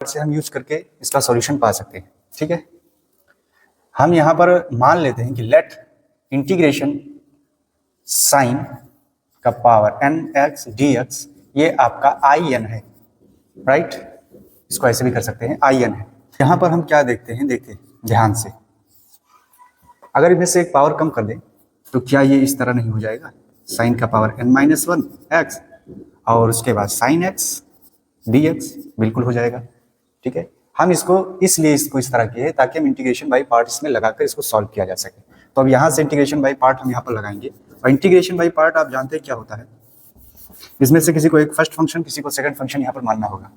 से हम यूज करके इसका सॉल्यूशन पा सकते हैं। ठीक है, हम यहाँ पर मान लेते हैं कि लेट इंटीग्रेशन साइन का power n x d x ये आपका आई एन है, राइट। इसको ऐसे भी कर सकते हैं, आई एन है। यहाँ पर हम क्या देखते हैं, देखिए ध्यान से, अगर इनमें से एक पावर कम कर दें तो क्या ये इस तरह नहीं हो जाएगा, साइन का power n minus one x और उसके बाद साइन एक्स डी एक्स, बिल्कुल हो जाएगा। ठीक है, हम इसको इसलिए इसको इस तरह किए ताकि हम इंटीग्रेशन बाई पार्ट इसमें लगाकर इसको सॉल्व किया जा सके। तो अब यहाँ से इंटीग्रेशन बाई पार्ट हम यहाँ पर लगाएंगे, और इंटीग्रेशन बाई पार्ट आप जानते हैं क्या होता है, इसमें से किसी को एक फर्स्ट फंक्शन किसी को सेकंड फंक्शन यहाँ पर मानना होगा।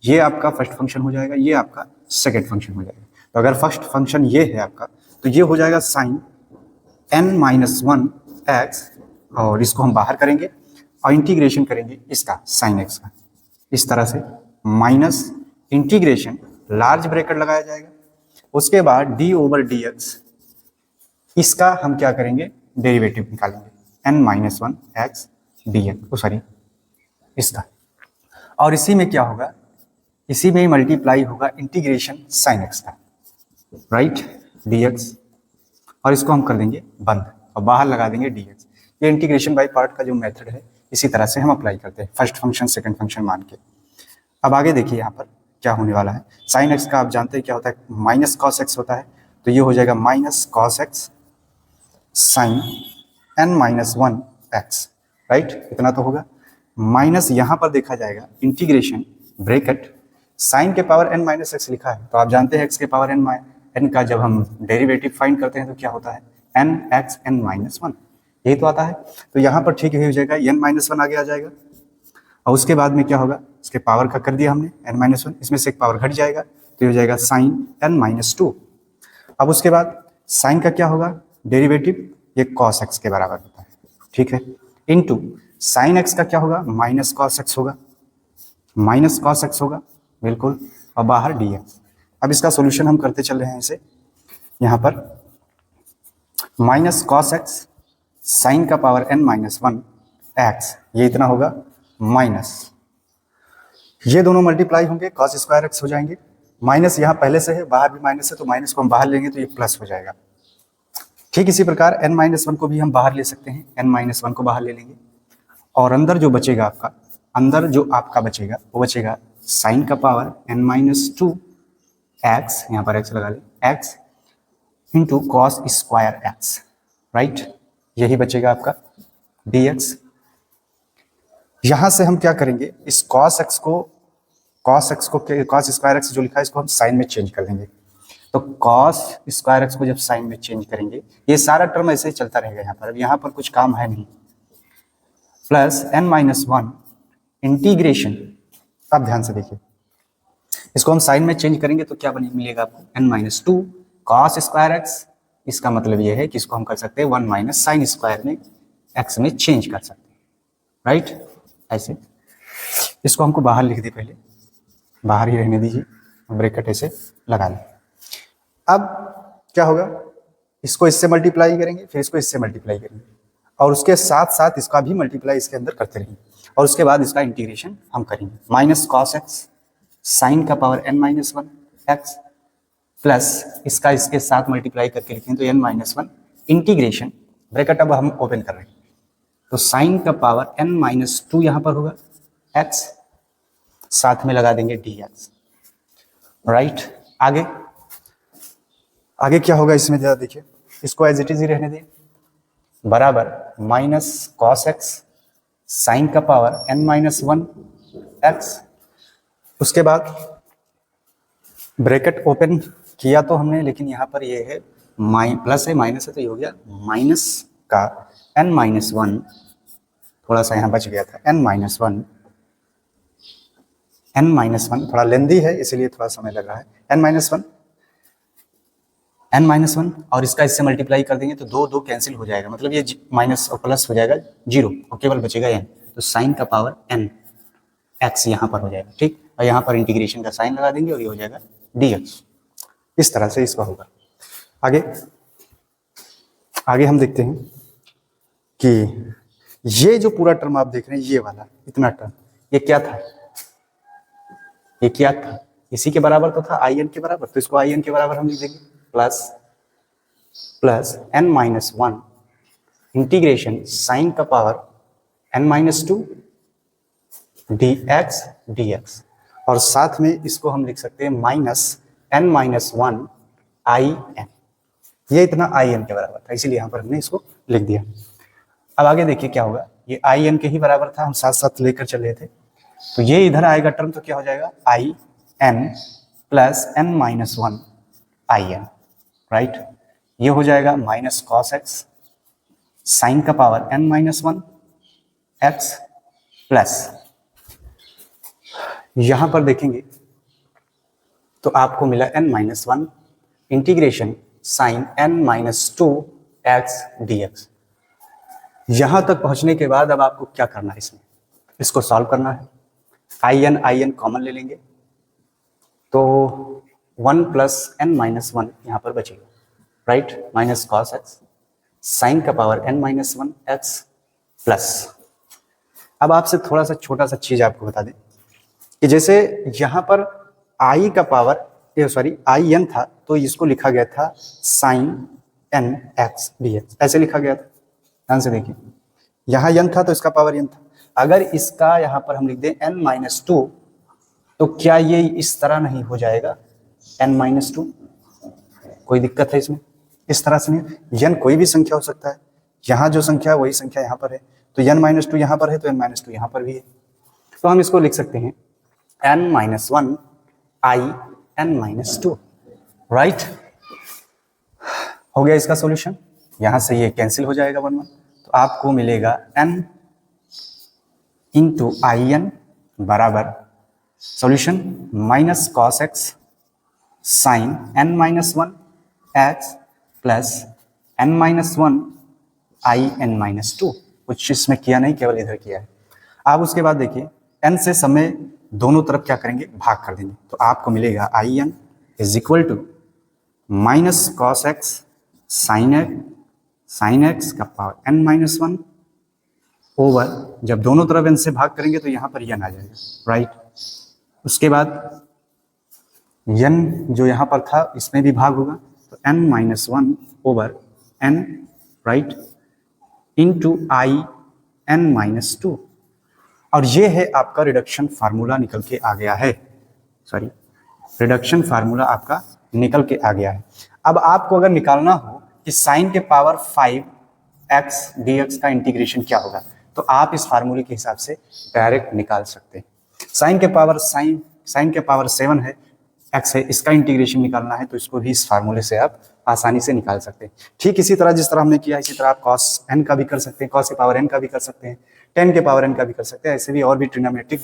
ये आपका फर्स्ट फंक्शन हो जाएगा, ये आपका सेकंड फंक्शन हो जाएगा। तो अगर फर्स्ट फंक्शन ये है आपका, तो ये हो जाएगा sine n minus one x, और इसको हम बाहर करेंगे और इंटीग्रेशन करेंगे इसका साइन एक्स का, इस तरह से माइनस इंटीग्रेशन लार्ज ब्रैकेट लगाया जाएगा। उसके बाद डी ओवर डी एक्स, इसका हम क्या करेंगे, डेरिवेटिव निकालेंगे, n minus one x d x, sorry इसका, और इसी में क्या होगा, इसी में मल्टीप्लाई होगा इंटीग्रेशन साइन एक्स का, राइट, डी एक्स, और इसको हम कर देंगे बंद और बाहर लगा देंगे डी एक्स। ये इंटीग्रेशन बाई पार्ट का जो मेथड है, इसी तरह से हम अप्लाई करते हैं, फर्स्ट फंक्शन सेकंड फंक्शन मान के। अब आगे देखिए यहाँ पर क्या होने वाला है, साइन एक्स का आप जानते हैं क्या होता है, माइनस कॉस एक्स होता है, तो ये हो जाएगा minus cos x sine n minus one x, right, इतना तो होगा। माइनस यहाँ पर देखा जाएगा इंटीग्रेशन ब्रैकेट साइन के पावर एन माइनस एक्स लिखा है, तो आप जानते हैं एक्स के पावर एन का जब हम डेरिवेटिव फाइंड करते हैं तो क्या होता है, n x n minus one, यही तो आता है। तो यहाँ पर ठीक हो जाएगा, एन माइनस वन आगे आ जाएगा, और उसके बाद में क्या होगा, इसके पावर का कर दिया हमने एन माइनस वन, इसमें से एक पावर घट जाएगा तो ये हो जाएगा साइन एन माइनस टू। अब उसके बाद साइन का क्या होगा, डेरिवेटिव ये कॉस एक्स के बराबर होता है, ठीक है, इनटू साइन एक्स का क्या होगा, माइनस कॉस एक्स होगा, माइनस कॉस एक्स होगा, बिल्कुल, और बाहर डी एक्स। अब इसका सॉल्यूशन हम करते चल रहे हैं इसे, यहाँ पर माइनस कॉस एक्स साइन का power n minus one x, ये इतना होगा, माइनस ये दोनों मल्टीप्लाई होंगे, कॉस स्क्वायर एक्स हो जाएंगे, माइनस यहाँ पहले से है, बाहर भी माइनस है, तो माइनस को हम बाहर लेंगे तो ये प्लस हो जाएगा। ठीक इसी प्रकार एन माइनस वन को भी हम बाहर ले सकते हैं, एन माइनस वन को बाहर ले लेंगे, और अंदर जो बचेगा आपका, अंदर जो आपका बचेगा वो बचेगा साइन का power n minus two x, यहाँ पर एक्स लगा ले, x into cos square x, right, यही बचेगा आपका डी एक्स। यहां से हम क्या करेंगे, इस कॉस एक्स को कॉस स्क्वायर एक्स जो लिखा है इसको हम साइन में चेंज कर देंगे। तो कॉस स्क्वायर एक्स को जब साइन में चेंज करेंगे, ये सारा टर्म ऐसे ही चलता रहेगा यहाँ पर, अब यहाँ पर कुछ काम है नहीं, plus n minus one integration, अब ध्यान से देखिए, इसको हम साइन में चेंज करेंगे तो क्या मिलेगा आपको, n minus two cos square x, इसका मतलब ये है कि इसको हम कर सकते हैं वन माइनस साइन स्क्वायर में एक्स में चेंज कर सकते हैं, राइट, ऐसे। इसको हमको बाहर लिख दे, पहले बाहर ही रहने दीजिए, ब्रैकेट ऐसे लगा लें। अब क्या होगा, इसको इससे मल्टीप्लाई करेंगे, फिर इसको इससे मल्टीप्लाई करेंगे, और उसके साथ साथ इसका भी मल्टीप्लाई इसके अंदर करते रहेंगे, और उसके बाद इसका इंटीग्रेशन हम करेंगे, माइनस कॉस एक्स साइन का power n minus one x plus इसका इसके साथ मल्टीप्लाई करके लिखें तो n minus one integration bracket, अब हम ओपन कर रहे हैं, तो साइन का पावर एन माइनस टू यहाँ पर होगा एक्स, साथ में लगा देंगे डी एक्स, राइट। आगे आगे क्या होगा इसमें, जरा देखिए, इसको एज इट इज ही रहने दिए, बराबर माइनस कॉस एक्स साइन का power n minus one x, उसके बाद ब्रैकेट ओपन किया तो हमने, लेकिन यहाँ पर ये है प्लस है माइनस है, तो ये हो गया माइनस का एन माइनस वन, थोड़ा सा यहाँ बच गया था, एन माइनस वन थोड़ा लेंदी है इसलिए थोड़ा समय लग रहा है, एन माइनस वन, और इसका इससे मल्टीप्लाई कर देंगे तो दो दो कैंसिल हो जाएगा, मतलब ये माइनस और प्लस हो जाएगा जीरो, और केवल बचेगा एन, तो साइन का पावर एन एक्स यहाँ पर हो जाएगा, ठीक, और यहाँ पर इंटीग्रेशन का साइन लगा देंगे और ये हो जाएगा डी एक्स, इस तरह से इसका होगा। आगे आगे हम देखते हैं कि ये जो पूरा टर्म आप देख रहे हैं, ये वाला इतना टर्म, ये क्या था, ये क्या था, इसी के बराबर तो था, आई एन के बराबर, तो इसको आई एन के बराबर हम लिख देंगे plus n minus one integration sine का power n minus two D X, और साथ में इसको हम लिख सकते हैं minus n minus one I N. ये इतना आई एन के बराबर था, इसीलिए यहाँ पर हमने इसको लिख दिया। अब आगे देखिए क्या होगा, ये आई एन के ही बराबर था, हम साथ साथ लेकर चल रहे थे, तो ये इधर आएगा टर्म, तो क्या हो जाएगा I n plus n minus one I n, right. ये हो जाएगा माइनस कॉस एक्स साइन का power n minus one x plus, यहां पर देखेंगे तो आपको मिला n minus one integration sine n minus two x d x. यहां तक पहुंचने के बाद अब आपको क्या करना है, इसमें इसको सॉल्व करना है। आई एन कॉमन ले लेंगे, तो 1 प्लस n माइनस वन यहाँ पर बचेगा, right, minus cos x sine का power n minus one x plus. अब आपसे थोड़ा सा छोटा सा चीज आपको बता दें कि जैसे यहाँ पर आई का पावर आई एन था, तो इसको लिखा गया था sine n x d x, ऐसे लिखा गया था। ध्यान से देखिए, यहाँ n था तो इसका पावर n था। अगर इसका यहाँ पर हम लिख दें n माइनस टू, तो क्या ये इस तरह नहीं हो जाएगा n माइनस टू? कोई दिक्कत है इसमें? इस तरह से नहीं, n कोई भी संख्या हो सकता है, यहाँ जो संख्या है वही संख्या यहाँ पर है, तो n माइनस टू यहाँ पर है तो n माइनस टू यहाँ पर भी है, तो हम इसको लिख सकते हैं n minus one I n minus to, right. हो गया इसका सॉल्यूशन, यहाँ से ये कैंसिल हो जाएगा 1 1, तो आपको मिलेगा n इंटू आई एन बराबर solution minus cos x sine n minus one x plus n minus one I n minus two. कुछ इसमें किया नहीं, केवल इधर किया है। आप उसके बाद देखिए n से समय दोनों तरफ क्या करेंगे, भाग कर देंगे, तो आपको मिलेगा I N is equal to minus cos x sine X का power n minus one over, जब दोनों तरफ n से भाग करेंगे तो यहाँ पर n आ जाएगा, राइट। उसके बाद n जो यहाँ पर था इसमें भी भाग होगा, तो n minus one over n, right, into I n minus two. और ये है आपका रिडक्शन फार्मूला निकल के आ गया है, सॉरी, रिडक्शन फार्मूला आपका निकल के आ गया है। अब आपको अगर निकालना हो कि साइन के पावर 5 एक्स डी एक्स का इंटीग्रेशन क्या होगा, तो आप इस फार्मूले के हिसाब से डायरेक्ट निकाल सकते हैं। साइन के पावर 7 है, एक्स है, इसका इंटीग्रेशन निकालना है, तो इसको भी इस फार्मूले से आप आसानी से निकाल सकते हैं। ठीक इसी तरह जिस तरह हमने किया, इसी तरह आप कॉस n का भी कर सकते हैं, कॉस के पावर n का भी कर सकते हैं, टेन के पावर n का भी कर सकते हैं, ऐसे भी और भी ट्रिग्नोमेट्रिक